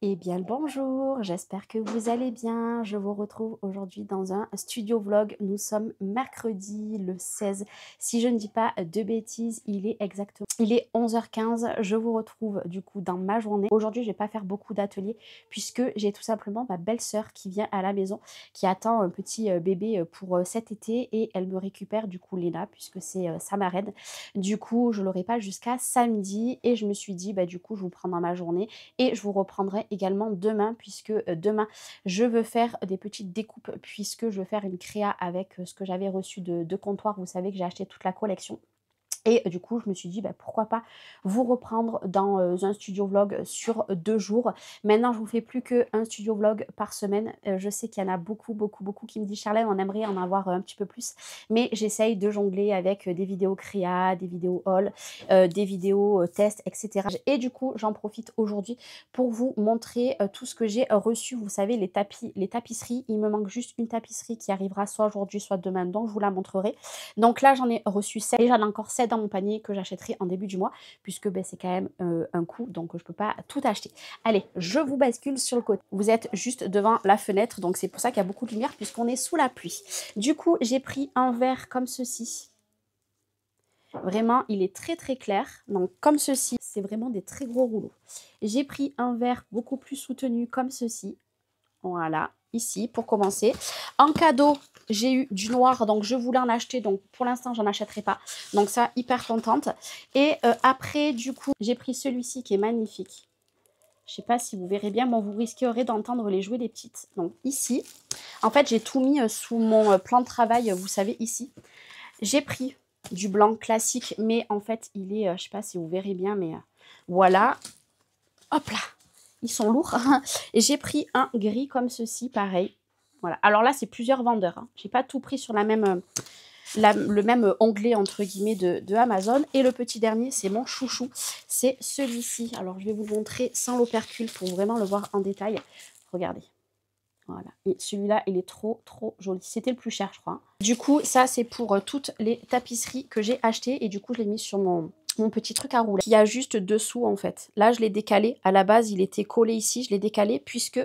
Eh bien le bonjour, j'espère que vous allez bien. Je vous retrouve aujourd'hui dans un studio vlog. Nous sommes mercredi le 16. Si je ne dis pas de bêtises, il est 11h15. Je vous retrouve du coup dans ma journée. Aujourd'hui, je ne vais pas faire beaucoup d'ateliers puisque j'ai tout simplement ma belle-sœur qui vient à la maison, qui attend un petit bébé pour cet été et elle me récupère du coup Léna puisque c'est sa marraine. Du coup, je ne l'aurai pas jusqu'à samedi et je me suis dit, bah du coup, je vous prends dans ma journée et je vous reprendrai également demain puisque demain je veux faire des petites découpes puisque je veux faire une créa avec ce que j'avais reçu de comptoir. Vous savez que j'ai acheté toute la collection. Et du coup, je me suis dit, bah, pourquoi pas vous reprendre dans un studio vlog sur 2 jours. Maintenant, je vous fais plus qu'un studio vlog par semaine. Je sais qu'il y en a beaucoup qui me disent, Charlène, on aimerait en avoir un petit peu plus. Mais j'essaye de jongler avec des vidéos créa, des vidéos haul, des vidéos tests, etc. Et du coup, j'en profite aujourd'hui pour vous montrer tout ce que j'ai reçu. Vous savez, les tapisseries. Il me manque juste une tapisserie qui arrivera soit aujourd'hui, soit demain. Donc, je vous la montrerai. Donc là, j'en ai reçu 7 et j'en ai encore 7 dans mon panier que j'achèterai en début du mois puisque ben, c'est quand même un coût, donc je ne peux pas tout acheter. Allez, je vous bascule sur le côté. Vous êtes juste devant la fenêtre, donc c'est pour ça qu'il y a beaucoup de lumière puisqu'on est sous la pluie. Du coup, j'ai pris un verre comme ceci. Vraiment, il est très très clair. Donc comme ceci, c'est vraiment des très gros rouleaux. J'ai pris un verre beaucoup plus soutenu comme ceci. Voilà, ici pour commencer. En cadeau, j'ai eu du noir, donc je voulais en acheter, donc pour l'instant j'en achèterai pas. Donc ça, hyper contente. Et après, du coup, j'ai pris celui-ci qui est magnifique. Je sais pas si vous verrez bien, mais vous risquerez d'entendre les jouets des petites. Donc ici, en fait, j'ai tout mis sous mon plan de travail, vous savez, ici. J'ai pris du blanc classique, mais en fait, il est, je sais pas si vous verrez bien, mais voilà. Hop là! Ils sont lourds. Et j'ai pris un gris comme ceci, pareil. Voilà. Alors là, c'est plusieurs vendeurs. Hein. J'ai pas tout pris sur le même onglet, entre guillemets, de Amazon. Et le petit dernier, c'est mon chouchou. C'est celui-ci. Alors, je vais vous le montrer sans l'opercule pour vraiment le voir en détail. Regardez. Voilà. Et celui-là, il est trop, trop joli. C'était le plus cher, je crois. Du coup, ça, c'est pour toutes les tapisseries que j'ai achetées. Et du coup, je l'ai mis sur mon petit truc à rouler. Il y a juste dessous, en fait. Là, je l'ai décalé. À la base, il était collé ici. Je l'ai décalé puisque,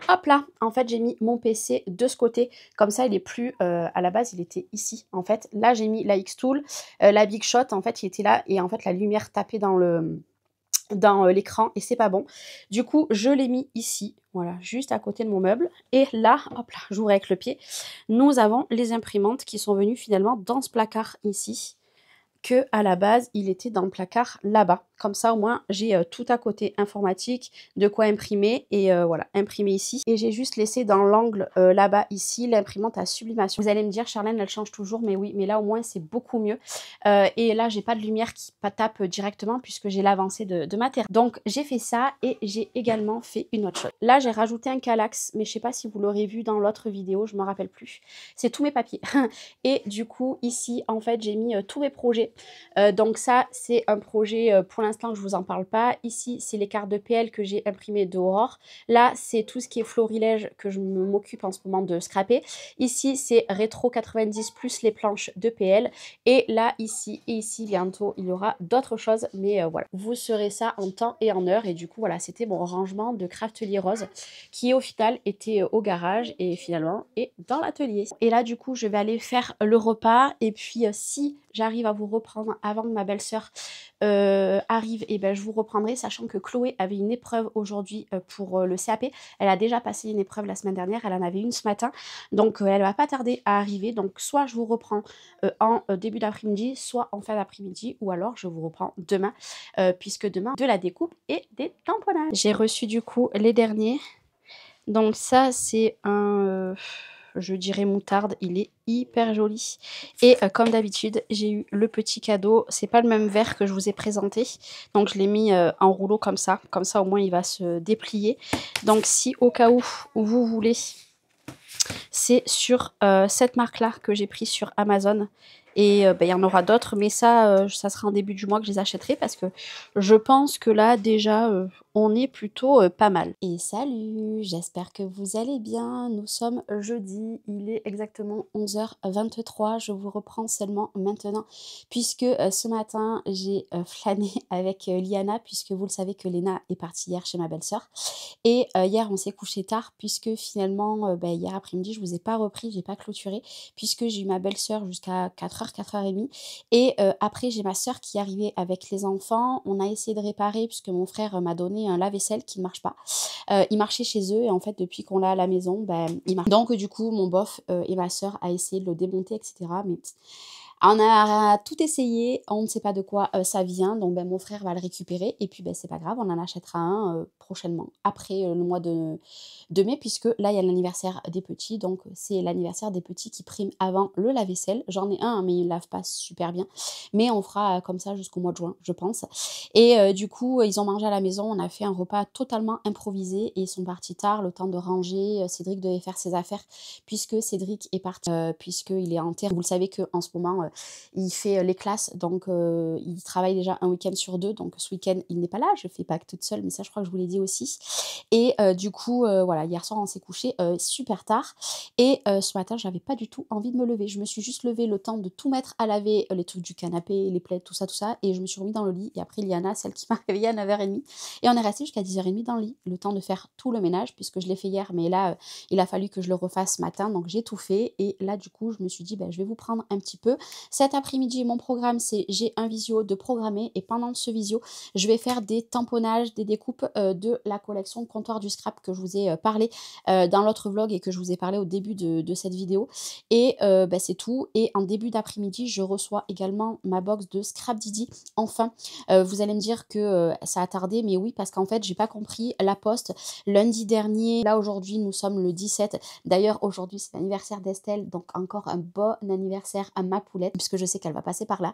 hop là, en fait, j'ai mis mon PC de ce côté. Comme ça, il est plus... à la base, il était ici, en fait. Là, j'ai mis la X-Tool. La Big Shot, en fait, il était là. Et en fait, la lumière tapait dans l'écran et c'est pas bon. Du coup, je l'ai mis ici, voilà, juste à côté de mon meuble. Et là, hop là, j'ouvre avec le pied. Nous avons les imprimantes qui sont venues finalement dans ce placard ici, que à la base, il était dans le placard là-bas. Comme ça, au moins, j'ai tout à côté informatique, de quoi imprimer. Et voilà, imprimer ici. Et j'ai juste laissé dans l'angle là-bas, ici, l'imprimante à sublimation. Vous allez me dire, Charlène, elle change toujours. Mais oui, mais là, au moins, c'est beaucoup mieux. Et là, j'ai pas de lumière qui tape directement puisque j'ai l'avancée de ma terre. Donc, j'ai fait ça et j'ai également fait une autre chose. Là, j'ai rajouté un Kallax, mais je sais pas si vous l'aurez vu dans l'autre vidéo, je me rappelle plus. C'est tous mes papiers. Et du coup, ici, en fait, j'ai mis tous mes projets. Donc ça, c'est un projet, pour l'instant, je vous en parle pas. Ici, c'est les cartes de PL que j'ai imprimées d'Aurore. Là, c'est tout ce qui est florilège que je m'occupe en ce moment de scraper. Ici, c'est Rétro 90 plus les planches de PL. Et là, ici et ici, bientôt, il y aura d'autres choses. Mais voilà, vous serez ça en temps et en heure. Et du coup, voilà, c'était mon rangement de Craftelier Rose qui, au final, était au garage et finalement est dans l'atelier. Et là, du coup, je vais aller faire le repas. Et puis, si j'arrive à vous reprendre avant que ma belle-sœur arrive, et ben je vous reprendrai, sachant que Chloé avait une épreuve aujourd'hui pour le CAP. Elle a déjà passé une épreuve la semaine dernière, elle en avait une ce matin, donc elle va pas tarder à arriver. Donc soit je vous reprends en début d'après-midi, soit en fin d'après-midi, ou alors je vous reprends demain, puisque demain de la découpe et des tamponnages. J'ai reçu du coup les derniers. Donc ça, c'est un, je dirais moutarde, il est hyper joli. Et comme d'habitude, j'ai eu le petit cadeau. C'est pas le même verre que je vous ai présenté. Donc je l'ai mis en rouleau comme ça. Comme ça, au moins, il va se déplier. Donc si au cas où vous voulez, c'est sur cette marque-là que j'ai pris sur Amazon. Et il y en aura d'autres, mais ça sera en début du mois que je les achèterai parce que je pense que là déjà on est plutôt pas mal. Et salut, j'espère que vous allez bien. Nous sommes jeudi, il est exactement 11h23. Je vous reprends seulement maintenant puisque ce matin j'ai flâné avec Liana, puisque vous le savez que Léna est partie hier chez ma belle-sœur. Et hier on s'est couché tard puisque finalement hier après-midi je vous ai pas repris, j'ai pas clôturé puisque j'ai eu ma belle-sœur jusqu'à 4h, 4h30. Et après j'ai ma sœur qui est arrivée avec les enfants. On a essayé de réparer puisque mon frère m'a donné un lave-vaisselle qui ne marche pas. Il marchait chez eux et en fait depuis qu'on l'a à la maison, il marche. Donc du coup mon bof et ma sœur a essayé de le démonter, etc. Mais on a tout essayé, on ne sait pas de quoi ça vient, donc mon frère va le récupérer et puis c'est pas grave, on en achètera un prochainement, après le mois de mai, puisque là il y a l'anniversaire des petits, donc c'est l'anniversaire des petits qui prime avant le lave-vaisselle. J'en ai un, mais il ne lave pas super bien, mais on fera comme ça jusqu'au mois de juin, je pense. Et du coup, ils ont mangé à la maison, on a fait un repas totalement improvisé et ils sont partis tard, le temps de ranger. Cédric devait faire ses affaires puisque Cédric est parti, puisqu'il est en terre. Vous le savez qu'en ce moment, il fait les classes, donc il travaille déjà un week-end sur 2, donc ce week-end il n'est pas là, je fais pas que toute seule, mais ça je crois que je vous l'ai dit aussi. Et du coup voilà, hier soir on s'est couché super tard et ce matin j'avais pas du tout envie de me lever, je me suis juste levée le temps de tout mettre à laver, les trucs du canapé, les plaids, tout ça, et je me suis remis dans le lit. Et après Liana, celle qui m'a réveillée à 9h30, et on est resté jusqu'à 10h30 dans le lit, le temps de faire tout le ménage puisque je l'ai fait hier, mais là il a fallu que je le refasse ce matin, donc j'ai tout fait. Et là du coup je me suis dit je vais vous prendre un petit peu. Cet après-midi, mon programme, c'est j'ai un visio de programmer et pendant ce visio, je vais faire des tamponnages, des découpes de la collection Comptoir du Scrap que je vous ai parlé dans l'autre vlog et que je vous ai parlé au début de cette vidéo. Et c'est tout. Et en début d'après-midi, je reçois également ma box de Scrap Didi. Enfin, vous allez me dire que ça a tardé, mais oui, parce qu'en fait, j'ai pas compris la poste lundi dernier. Là, aujourd'hui, nous sommes le 17. D'ailleurs, aujourd'hui, c'est l'anniversaire d'Estelle, donc encore un bon anniversaire à ma poulette, puisque je sais qu'elle va passer par là.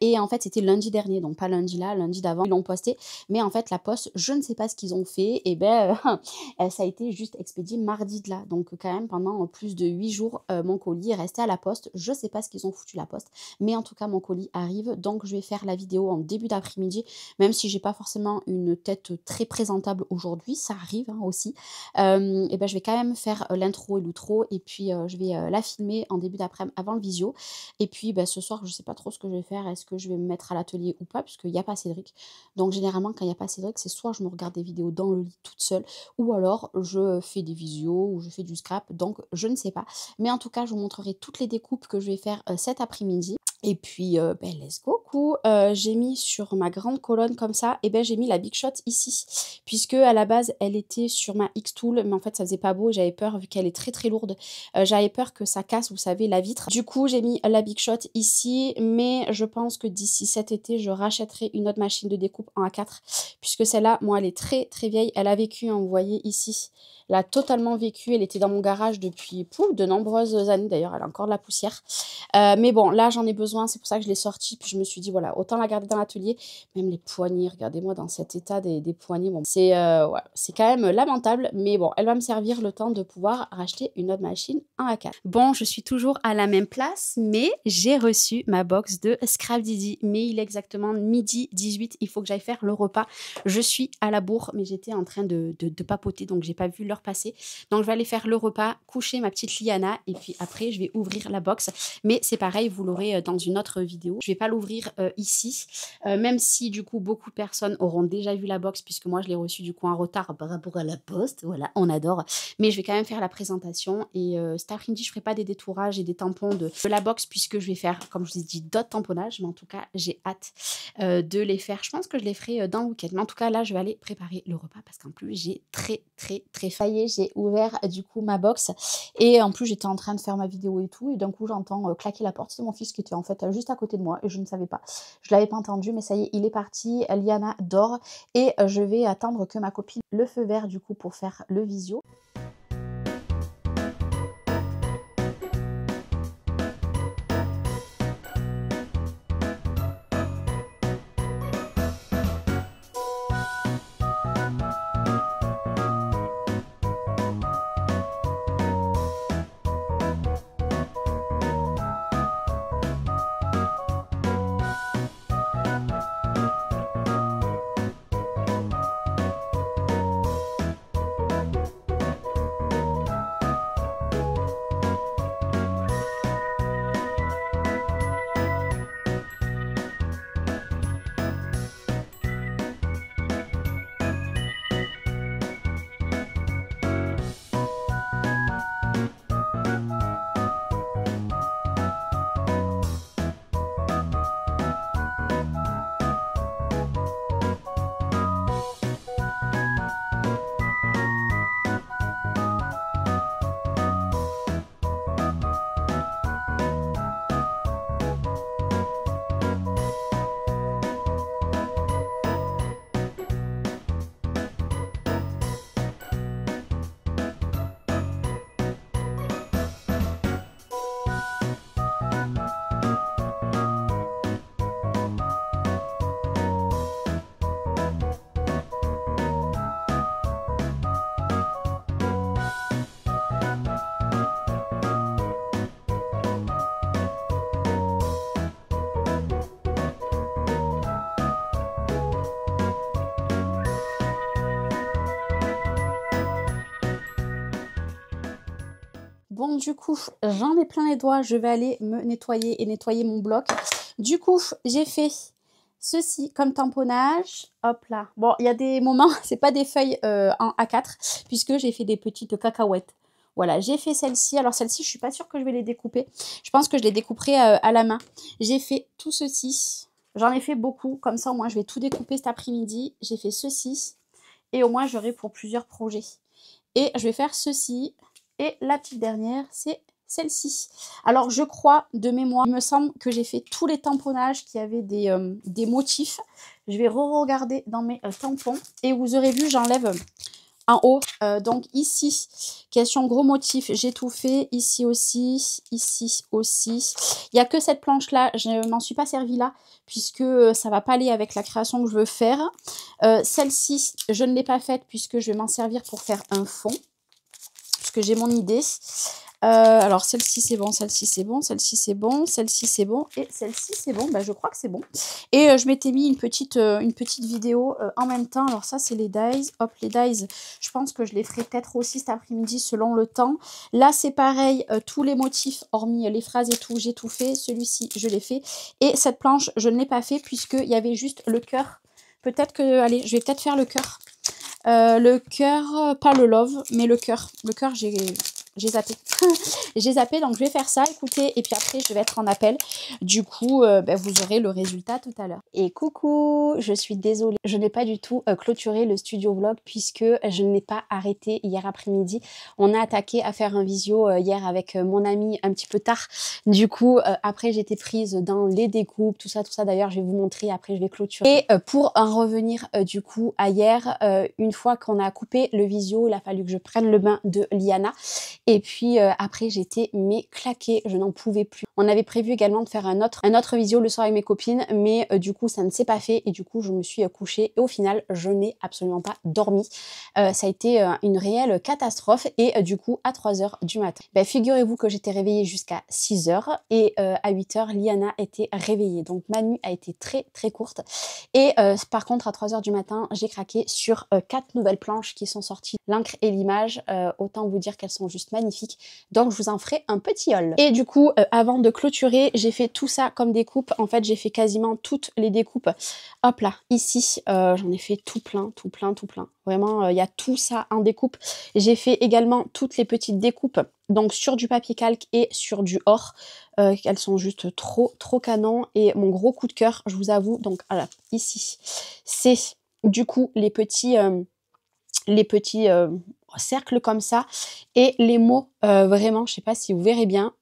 Et en fait, c'était lundi dernier, donc pas lundi là, lundi d'avant, ils l'ont posté. Mais en fait, la poste, je ne sais pas ce qu'ils ont fait, et ça a été juste expédié mardi de là. Donc quand même, pendant plus de 8 jours, mon colis est resté à la poste. Je sais pas ce qu'ils ont foutu la poste, mais en tout cas, mon colis arrive. Donc je vais faire la vidéo en début d'après-midi, même si j'ai pas forcément une tête très présentable aujourd'hui, ça arrive aussi. Je vais quand même faire l'intro et l'outro, et puis je vais la filmer en début d'après-midi avant le visio. Et puis ce soir, je sais pas trop ce que je vais faire. Est-ce que je vais me mettre à l'atelier ou pas, puisqu'il n'y a pas Cédric. Donc généralement, quand il n'y a pas Cédric, c'est soit je me regarde des vidéos dans le lit toute seule, ou alors je fais des visios, ou je fais du scrap. Donc je ne sais pas. Mais en tout cas, je vous montrerai toutes les découpes que je vais faire cet après-midi. Et puis, let's go. J'ai mis sur ma grande colonne comme ça, et j'ai mis la Big Shot ici, puisque à la base, elle était sur ma X-Tool, mais en fait, ça faisait pas beau, j'avais peur, vu qu'elle est très très lourde, j'avais peur que ça casse, vous savez, la vitre. Du coup, j'ai mis la Big Shot ici, mais je pense que d'ici cet été, je rachèterai une autre machine de découpe en A4, puisque celle-là, moi, elle est très très vieille, elle a vécu, hein, vous voyez ici, elle a totalement vécu, elle était dans mon garage depuis de nombreuses années, d'ailleurs, elle a encore de la poussière. Mais bon, là, j'en ai besoin, c'est pour ça que je l'ai sortie, puis je me suis dit, voilà, autant la garder dans l'atelier. Même les poignées, regardez-moi dans cet état des poignées, bon, c'est quand même lamentable, mais bon, elle va me servir le temps de pouvoir racheter une autre machine en A4. Bon, je suis toujours à la même place, mais j'ai reçu ma box de Scrap Didi, mais il est exactement midi 18, il faut que j'aille faire le repas. Je suis à la bourre, mais j'étais en train de papoter, donc j'ai pas vu l'heure passer. Donc je vais aller faire le repas, coucher ma petite Liana, et puis après, je vais ouvrir la box. Mais c'est pareil, vous l'aurez dans une autre vidéo. Je vais pas l'ouvrir ici, même si du coup beaucoup de personnes auront déjà vu la box, puisque moi je l'ai reçue du coup en retard par rapport à la poste, voilà, on adore. Mais je vais quand même faire la présentation, et cet après-midi je ferai pas des détourages et des tampons de la box, puisque je vais faire, comme je vous ai dit, d'autres tamponnages, mais en tout cas j'ai hâte de les faire. Je pense que je les ferai dans le week-end, mais en tout cas là je vais aller préparer le repas, parce qu'en plus j'ai très faillé, j'ai ouvert du coup ma box, et en plus j'étais en train de faire ma vidéo et tout, et d'un coup j'entends claquer la porte. C'est mon fils qui était en fait juste à côté de moi, et je ne savais pas, je l'avais pas entendu, mais ça y est, il est parti. Liana dort, et je vais attendre que ma copine le feu vert du coup pour faire le visio. bon du coup, j'en ai plein les doigts. Je vais aller me nettoyer et nettoyer mon bloc. Du coup, j'ai fait ceci comme tamponnage. Hop là. Bon, il y a des moments, c'est pas des feuilles en A4, puisque j'ai fait des petites cacahuètes. Voilà, j'ai fait celle-ci. Alors celle-ci, je suis pas sûre que je vais les découper. Je pense que je les découperai à la main. J'ai fait tout ceci. J'en ai fait beaucoup. Comme ça, au moins, je vais tout découper cet après-midi. J'ai fait ceci. Et au moins, j'aurai pour plusieurs projets. Et je vais faire ceci. Et la petite dernière, c'est celle-ci. Alors, je crois, de mémoire, il me semble que j'ai fait tous les tamponnages qui avaient des motifs. Je vais re-regarder dans mes tampons. Et vous aurez vu, j'enlève en haut. Donc ici, question gros motif, j'ai tout fait. Ici aussi, ici aussi. Il n'y a que cette planche-là, je ne m'en suis pas servi là, puisque ça ne va pas aller avec la création que je veux faire. Celle-ci, je ne l'ai pas faite, puisque je vais m'en servir pour faire un fond, puisque j'ai mon idée. Alors celle-ci c'est bon, celle-ci c'est bon, celle-ci c'est bon, celle-ci c'est bon et celle-ci c'est bon. Bah, je crois que c'est bon. Et je m'étais mis une petite vidéo en même temps. Alors ça c'est les dies. Hop, les dies, je pense que je les ferai peut-être aussi cet après-midi selon le temps. Là c'est pareil, tous les motifs hormis les phrases et tout, j'ai tout fait. Celui-ci je l'ai fait. Et cette planche je ne l'ai pas fait puisqu'il y avait juste le cœur. Peut-être que, allez, je vais peut-être faire le cœur. Le cœur, pas le love, mais le cœur. Le cœur, j'ai zappé. J'ai zappé, donc je vais faire ça, écoutez, et puis après, je vais être en appel. Du coup, vous aurez le résultat tout à l'heure. Et coucou, je suis désolée, je n'ai pas du tout clôturé le studio vlog puisque je n'ai pas arrêté hier après-midi. On a attaqué à faire un visio hier avec mon ami un petit peu tard. Du coup, après, j'étais prise dans les découpes, tout ça. D'ailleurs, je vais vous montrer, après, je vais clôturer. Et pour en revenir du coup à hier, une fois qu'on a coupé le visio, il a fallu que je prenne le bain de Liana. Et puis après, j'étais mais claquée, je n'en pouvais plus. On avait prévu également de faire un autre visio le soir avec mes copines, mais du coup, ça ne s'est pas fait. Et du coup, je me suis couchée. Et au final, je n'ai absolument pas dormi. Ça a été une réelle catastrophe. Et du coup, à 3 h du matin, figurez-vous que j'étais réveillée jusqu'à 6 h. Et à 8 h, Liana était réveillée. Donc, ma nuit a été très, très courte. Et par contre, à 3 h du matin, j'ai craqué sur 4 nouvelles planches qui sont sorties. L'encre et l'image, autant vous dire qu'elles sont juste magnifiques. Donc, je vous en ferai un petit haul. Et du coup, avant de clôturer, j'ai fait tout ça comme découpe. En fait, j'ai fait quasiment toutes les découpes. Hop là, ici, j'en ai fait tout plein. Vraiment, il y a tout ça en découpe. J'ai fait également toutes les petites découpes, donc sur du papier calque et sur du or. Elles sont juste trop canon. Et mon gros coup de cœur, je vous avoue, donc voilà, ici, c'est du coup les petits cercles comme ça et les mots vraiment, je sais pas si vous verrez bien.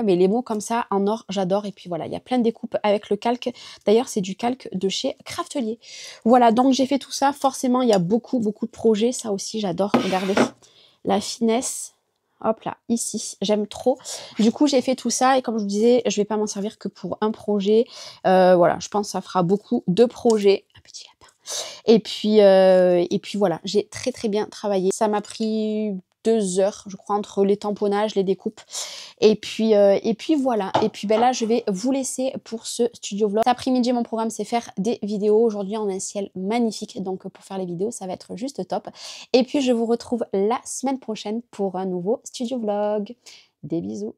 Mais les mots comme ça en or, j'adore. Et puis voilà, il y a plein de découpes avec le calque. D'ailleurs, c'est du calque de chez Craftelier. Voilà, donc j'ai fait tout ça. Forcément, il y a beaucoup de projets. Ça aussi, j'adore. Regardez la finesse. Hop là, ici, j'aime trop. Du coup, j'ai fait tout ça et comme je vous disais, je vais pas m'en servir que pour un projet. Voilà, je pense que ça fera beaucoup de projets. Un petit lapin. Et puis voilà, j'ai très bien travaillé. Ça m'a pris 2 heures, je crois, entre les tamponnages, les découpes. Et puis voilà. Et puis là, je vais vous laisser pour ce studio vlog. Cet après-midi, mon programme, c'est faire des vidéos. Aujourd'hui, on a un ciel magnifique. Donc, pour faire les vidéos, ça va être juste top. Et puis, je vous retrouve la semaine prochaine pour un nouveau studio vlog. Des bisous.